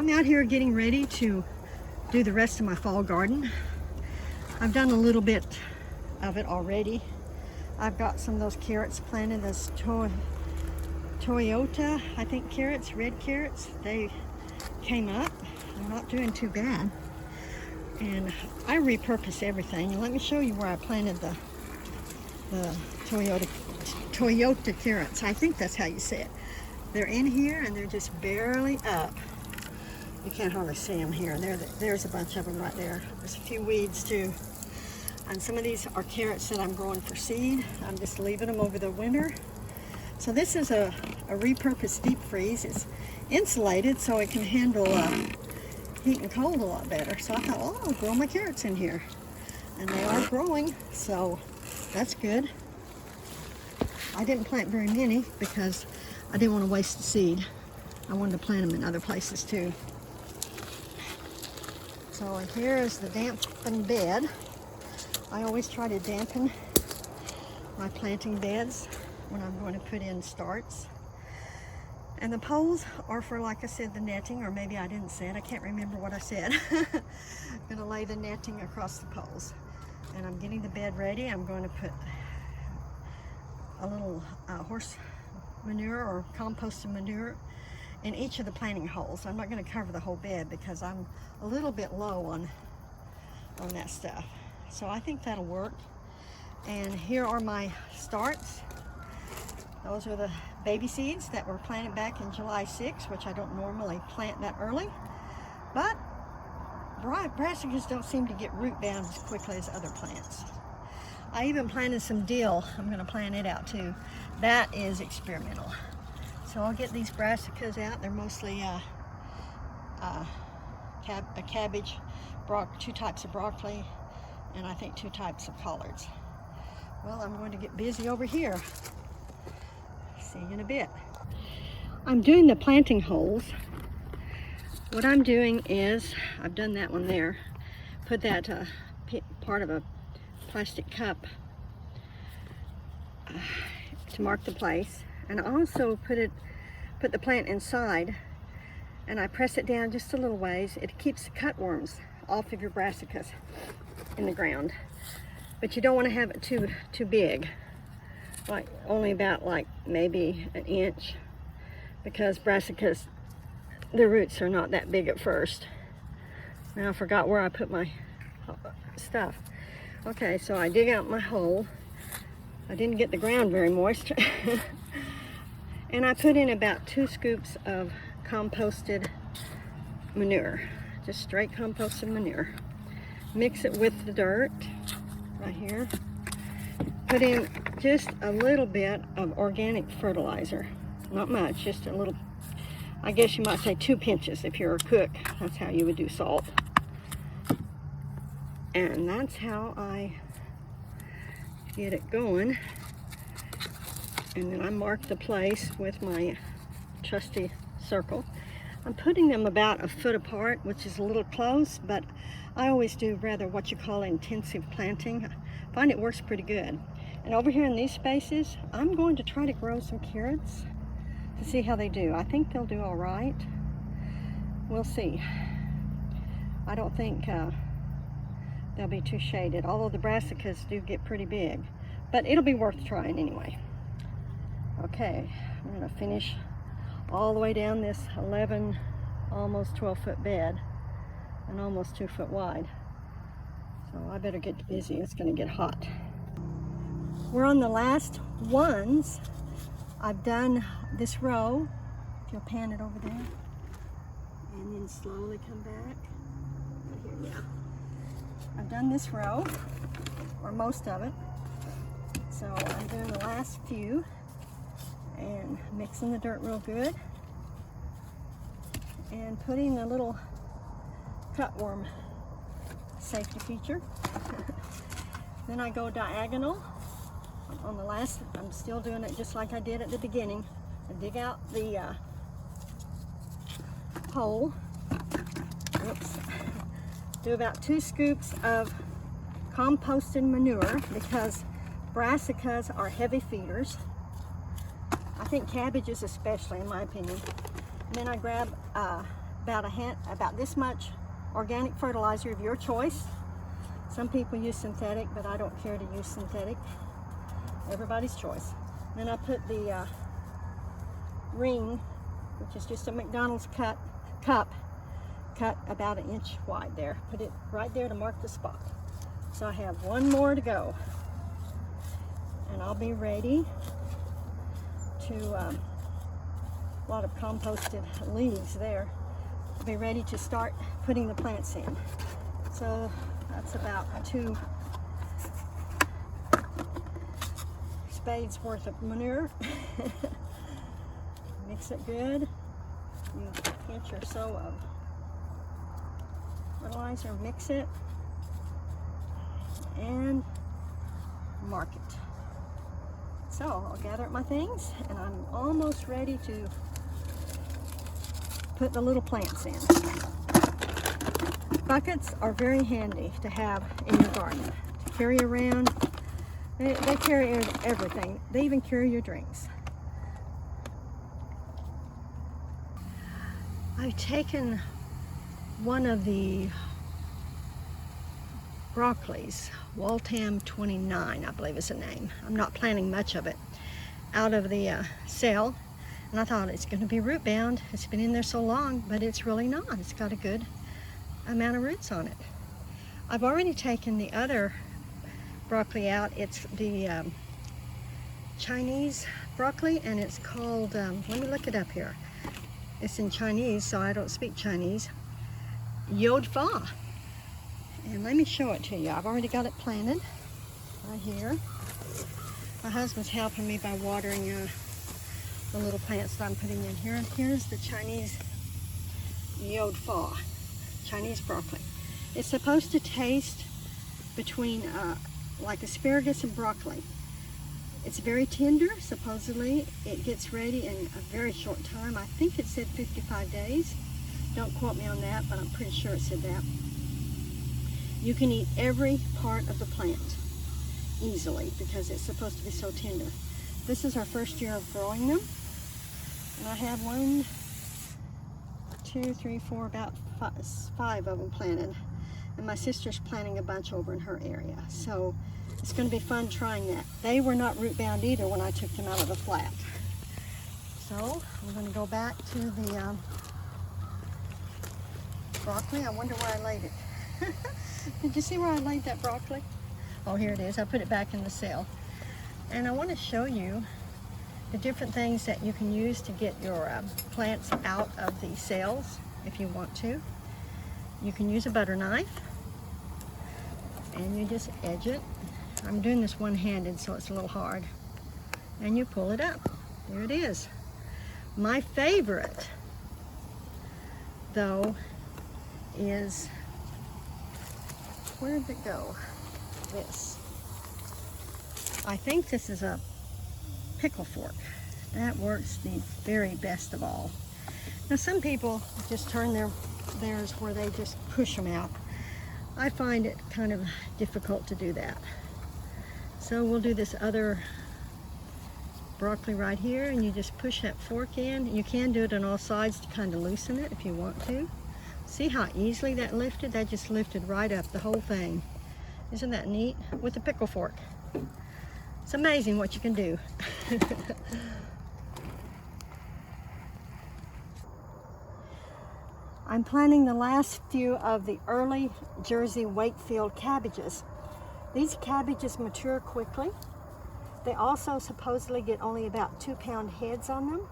I'm out here getting ready to do the rest of my fall garden. I've done a little bit of it already. I've got some of those carrots planted, those Toyota, I think carrots, red carrots. They came up. They're not doing too bad. And I repurpose everything. And let me show you where I planted the Toyota carrots. I think that's how you say it. They're in here and they're just barely up. You can't hardly see them here. There's a bunch of them right there. There's a few weeds too. And some of these are carrots that I'm growing for seed. I'm just leaving them over the winter. So this is a repurposed deep freeze. It's insulated so it can handle heat and cold a lot better. So I thought, well, I'll grow my carrots in here. And they are growing, so that's good. I didn't plant very many because I didn't want to waste the seed. I wanted to plant them in other places too. So here is the dampened bed. I always try to dampen my planting beds when I'm going to put in starts. And the poles are for, like I said, the netting, or maybe I didn't say it. I can't remember what I said. I'm going to lay the netting across the poles. And I'm getting the bed ready. I'm going to put a little horse manure or composted manure in each of the planting holes. I'm not going to cover the whole bed because I'm a little bit low on that stuff. So I think that'll work. And here are my starts. Those are the baby seeds that were planted back in July 6th, which I don't normally plant that early. But brassicas don't seem to get root bound as quickly as other plants. I even planted some dill. I'm going to plant it out too. That is experimental. So I'll get these brassicas out. They're mostly cabbage, two types of broccoli, and I think 2 types of collards. Well, I'm going to get busy over here. See you in a bit. I'm doing the planting holes. What I'm doing is, I've done that one there, put that part of a plastic cup to mark the place, and I also put the plant inside, and I press it down just a little ways. It keeps the cutworms off of your brassicas in the ground, but you don't want to have it too big, like only about like maybe an inch, because brassicas, the roots are not that big at first. Now I forgot where I put my stuff. Okay, so I dig out my hole. I didn't get the ground very moist. And I put in about 2 scoops of composted manure, just straight composted manure. Mix it with the dirt right here. Put in just a little bit of organic fertilizer. Not much, just a little, I guess you might say 2 pinches if you're a cook. That's how you would do salt. And that's how I get it going. And then I mark the place with my trusty circle. I'm putting them about a foot apart, which is a little close, but I always do rather what you call intensive planting. I find it works pretty good. And over here in these spaces, I'm going to try to grow some carrots to see how they do. I think they'll do all right. We'll see. I don't think they'll be too shaded, although the brassicas do get pretty big, but it'll be worth trying anyway. Okay, I'm going to finish all the way down this 11, almost 12-foot bed, and almost 2 foot wide. So I better get busy. It's going to get hot. We're on the last ones. I've done this row. If you'll pan it over there, and then slowly come back. Right here, yeah. I've done this row, or most of it. So I'm doing the last few and mixing the dirt real good and putting a little cutworm safety feature. Then I go diagonal on the last. I'm still doing it just like I did at the beginning. I dig out the hole. Oops. Do about 2 scoops of composted manure because brassicas are heavy feeders. I think cabbages especially, in my opinion. And then I grab about this much organic fertilizer of your choice. Some people use synthetic, but I don't care to use synthetic. Everybody's choice. Then I put the ring, which is just a McDonald's cup, cut about 1 inch wide there. Put it right there to mark the spot. So I have one more to go. And I'll be ready to, a lot of composted leaves there. I'll be ready to start putting the plants in. So that's about 2 spades worth of manure. Mix it good. You pinch or so of fertilizer, mix it, and mark it. So I'll gather up my things, and I'm almost ready to put the little plants in. Buckets are very handy to have in your garden, to carry around. They carry everything. They even carry your drinks. I've taken one of the broccolis, Waltham 29, I believe is the name. I'm not planting much of it, out of the cell. And I thought it's going to be root bound. It's been in there so long, but it's really not. It's got a good amount of roots on it. I've already taken the other broccoli out. It's the Chinese broccoli, and it's called, let me look it up here. It's in Chinese, so I don't speak Chinese. Yod Fa. And let me show it to you. I've already got it planted right here. My husband's helping me by watering the little plants that I'm putting in here. Here's the Chinese Yod Fa, Chinese broccoli. It's supposed to taste between like asparagus and broccoli. It's very tender, supposedly. It gets ready in a very short time. I think it said 55 days. Don't quote me on that, but I'm pretty sure it said that. You can eat every part of the plant easily because it's supposed to be so tender. This is our first year of growing them. And I have 1, 2, 3, 4, about 5 of them planted. And my sister's planting a bunch over in her area. So it's going to be fun trying that. They were not root bound either when I took them out of the flat. So I'm going to go back to the broccoli. I wonder where I laid it. Did you see where I laid that broccoli? Oh, here it is. I put it back in the cell. And I want to show you the different things that you can use to get your plants out of the cells if you want to. You can use a butter knife, and you just edge it. I'm doing this one-handed, so it's a little hard. And you pull it up. There it is. My favorite, though, is, where did it go? This. I think this is a pickle fork. That works the very best of all. Now some people just turn theirs where they just push them out. I find it kind of difficult to do that. So we'll do this other broccoli right here, and you just push that fork in. You can do it on all sides to kind of loosen it if you want to. See how easily that lifted? That just lifted right up, the whole thing. Isn't that neat? With a pickle fork. It's amazing what you can do. I'm planting the last few of the early Jersey Wakefield cabbages. These cabbages mature quickly. They also supposedly get only about 2-pound heads on them,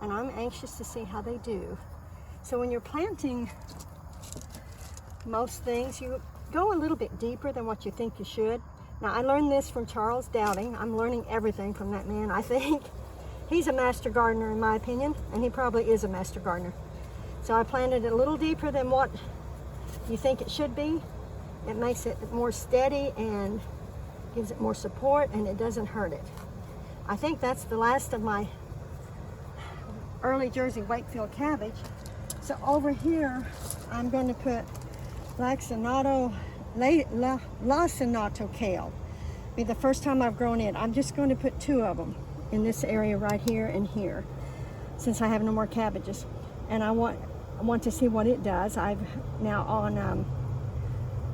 and I'm anxious to see how they do. So when you're planting most things, you go a little bit deeper than what you think you should. Now, I learned this from Charles Dowding. I'm learning everything from that man, I think. He's a master gardener in my opinion, and he probably is a master gardener. So I planted it a little deeper than what you think it should be. It makes it more steady and gives it more support, and it doesn't hurt it. I think that's the last of my early Jersey Wakefield cabbage. So over here, I'm going to put lacinato kale. Be the first time I've grown it. I'm just going to put 2 of them in this area right here and here, since I have no more cabbages. And I want want to see what it does. I've now on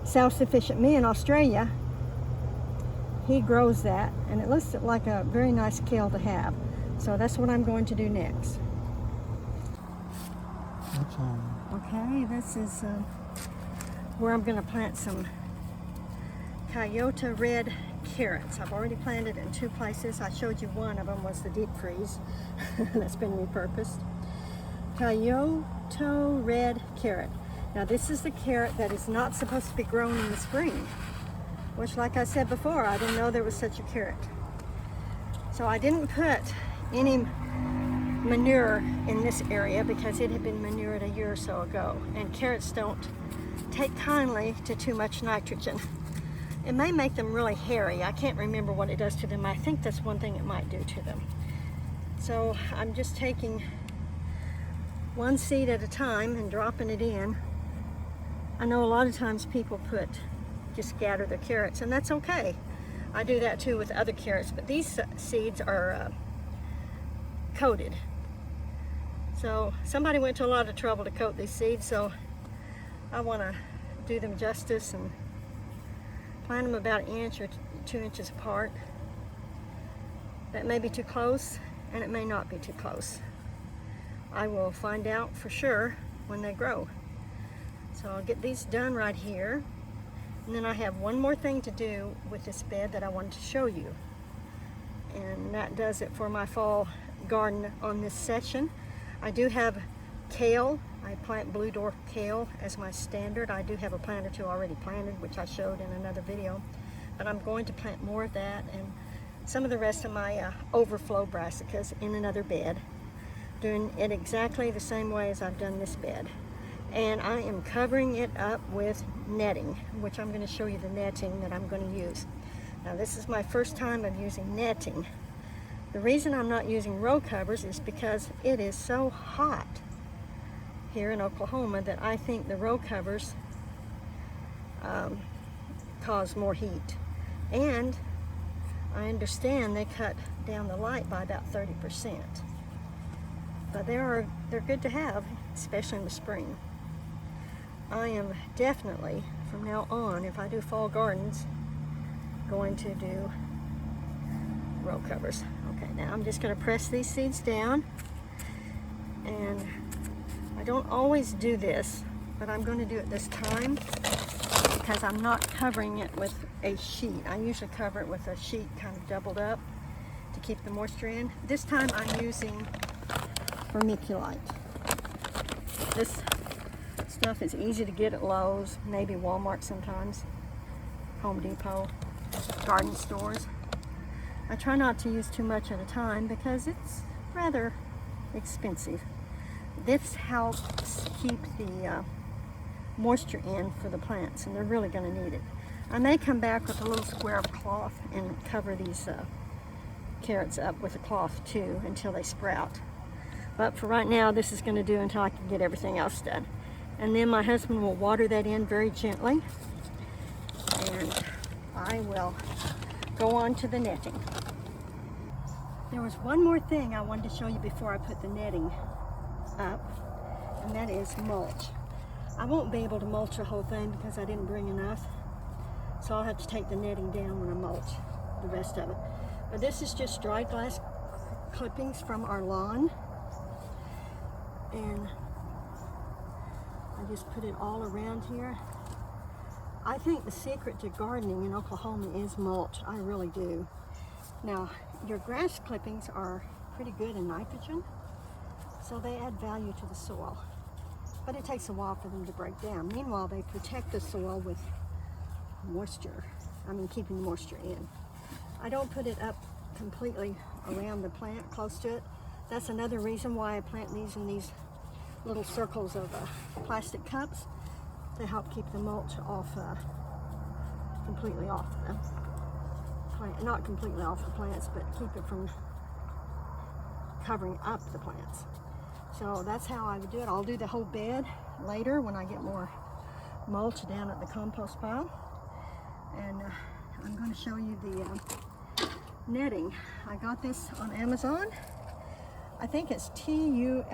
Self-Sufficient Me in Australia, he grows that, and it looks like a very nice kale to have. So that's what I'm going to do next. Okay, this is where I'm going to plant some Kyoto red carrots. I've already planted in 2 places. I showed you one of them was the deep freeze that's been repurposed. Kyoto red carrot. Now this is the carrot that is not supposed to be grown in the spring, which, like I said before, I didn't know there was such a carrot. So I didn't put any manure in this area because it had been manured a year or so ago, and carrots don't take kindly to too much nitrogen. It may make them really hairy. I can't remember what it does to them. I think that's one thing it might do to them. So I'm just taking one seed at a time and dropping it in. I know a lot of times people just scatter their carrots, and that's okay. I do that too with other carrots, but these seeds are coated. So somebody went to a lot of trouble to coat these seeds, so I want to do them justice and plant them about 1 inch or 2 inches apart. That may be too close, and it may not be too close. I will find out for sure when they grow. So I'll get these done right here. And then I have one more thing to do with this bed that I wanted to show you. And that does it for my fall garden on this section. I do have kale. I plant blue dwarf kale as my standard. I do have a plant or 2 already planted, which I showed in another video. But I'm going to plant more of that and some of the rest of my overflow brassicas in another bed. Doing it exactly the same way as I've done this bed. And I am covering it up with netting, which I'm going to show you the netting that I'm going to use. Now this is my first time of using netting. The reason I'm not using row covers is because it is so hot here in Oklahoma that I think the row covers cause more heat. And I understand they cut down the light by about 30%. But they're good to have, especially in the spring. I am definitely, from now on, if I do fall gardens, going to do row covers. Okay, now I'm just going to press these seeds down. And I don't always do this, but I'm going to do it this time because I'm not covering it with a sheet. I usually cover it with a sheet kind of doubled up to keep the moisture in. This time I'm using vermiculite. This stuff is easy to get at Lowe's, maybe Walmart sometimes, Home Depot, garden stores. I try not to use too much at a time because it's rather expensive. This helps keep the moisture in for the plants, and they're really going to need it. I may come back with a little square of cloth and cover these carrots up with a cloth too until they sprout. But for right now, this is going to do until I can get everything else done. And then my husband will water that in very gently. And I will go on to the netting. There was one more thing I wanted to show you before I put the netting up, and that is mulch. I won't be able to mulch the whole thing because I didn't bring enough. So I'll have to take the netting down when I mulch the rest of it. But this is just dried glass clippings from our lawn. And I just put it all around here. I think the secret to gardening in Oklahoma is mulch. I really do. Now, your grass clippings are pretty good in nitrogen, so they add value to the soil. But it takes a while for them to break down. Meanwhile, they protect the soil with moisture. Keeping the moisture in. I don't put it up completely around the plant, close to it. That's another reason why I plant these in these little circles of plastic cups to help keep the mulch off, completely off the plant. Not completely off the plants, but keep it from covering up the plants. So that's how I would do it. I'll do the whole bed later when I get more mulch down at the compost pile. And I'm going to show you the netting. I got this on Amazon. I think it's Tulle,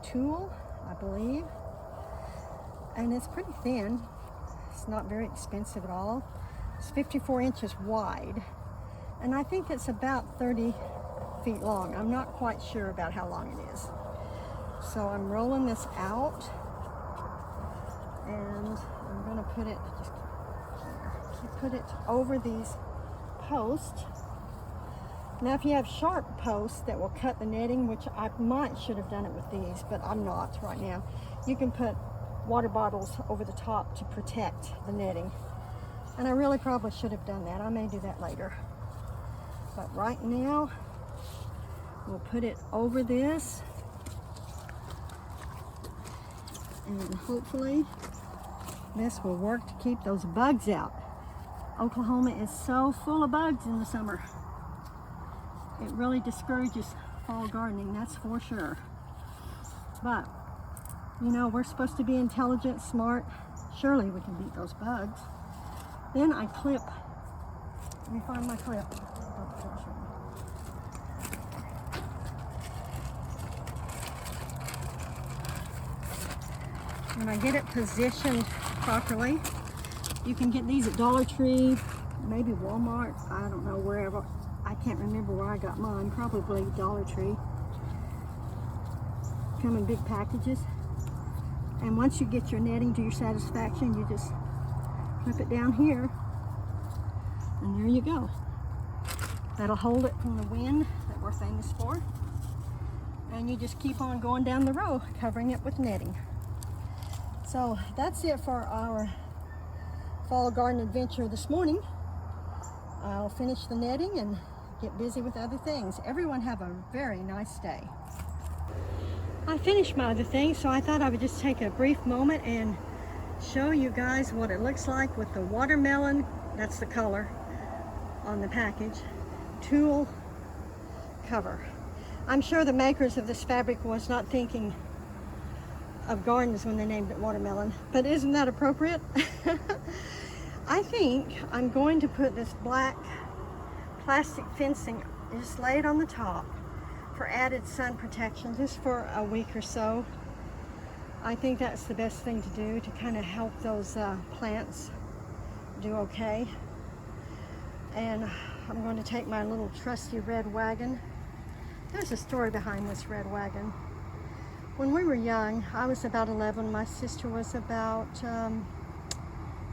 Tool, I believe. and it's pretty thin. It's not very expensive at all. It's 54 inches wide, and I think it's about 30 feet long. I'm not quite sure about how long it is. So I'm rolling this out, and I'm going to put it over these posts. Now, if you have sharp posts that will cut the netting, which I should have done it with these, but I'm not right now, you can put water bottles over the top to protect the netting. And I really probably should have done that. I may do that later. But right now, we'll put it over this, and hopefully this will work to keep those bugs out. Oklahoma is so full of bugs in the summer. It really discourages fall gardening, that's for sure. But, you know, we're supposed to be intelligent, smart. Surely we can beat those bugs. Then I clip. Let me find my clip. When I get it positioned properly, you can get these at Dollar Tree, maybe Walmart, I don't know, wherever. I can't remember where I got mine, probably Dollar Tree. Come in big packages. And once you get your netting to your satisfaction, you just clip it down here, and there you go. That'll hold it from the wind that we're famous for. And you just keep on going down the row, covering it with netting. So that's it for our fall garden adventure this morning. I'll finish the netting and get busy with other things. Everyone have a very nice day. I finished my other things, so I thought I would just take a brief moment and show you guys what it looks like with the watermelon, that's the color on the package, tulle cover. I'm sure the makers of this fabric was not thinking of gardens when they named it watermelon, but isn't that appropriate? I think I'm going to put this black plastic fencing, just lay it on the top for added sun protection just for a week or so. I think that's the best thing to do to kind of help those plants do okay. And I'm going to take my little trusty red wagon. There's a story behind this red wagon. When we were young, I was about 11, my sister was about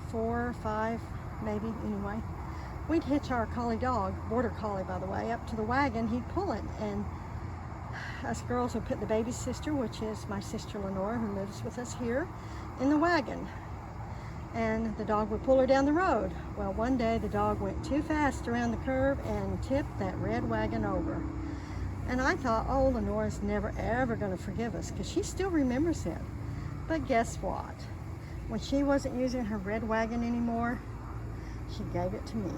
4 or 5, maybe, anyway. We'd hitch our collie dog, border collie by the way, up to the wagon, he'd pull it, and us girls would put the baby sister, which is my sister Lenore, who lives with us here, in the wagon. And the dog would pull her down the road. Well, one day the dog went too fast around the curve and tipped that red wagon over. And I thought, oh, Lenore's never ever going to forgive us, because she still remembers it. But guess what? When she wasn't using her red wagon anymore, she gave it to me.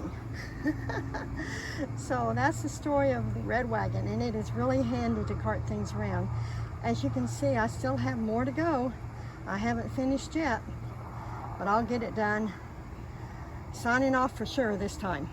So that's the story of the red wagon, and it is really handy to cart things around. As you can see, I still have more to go. I haven't finished yet, but I'll get it done. Signing off for sure this time.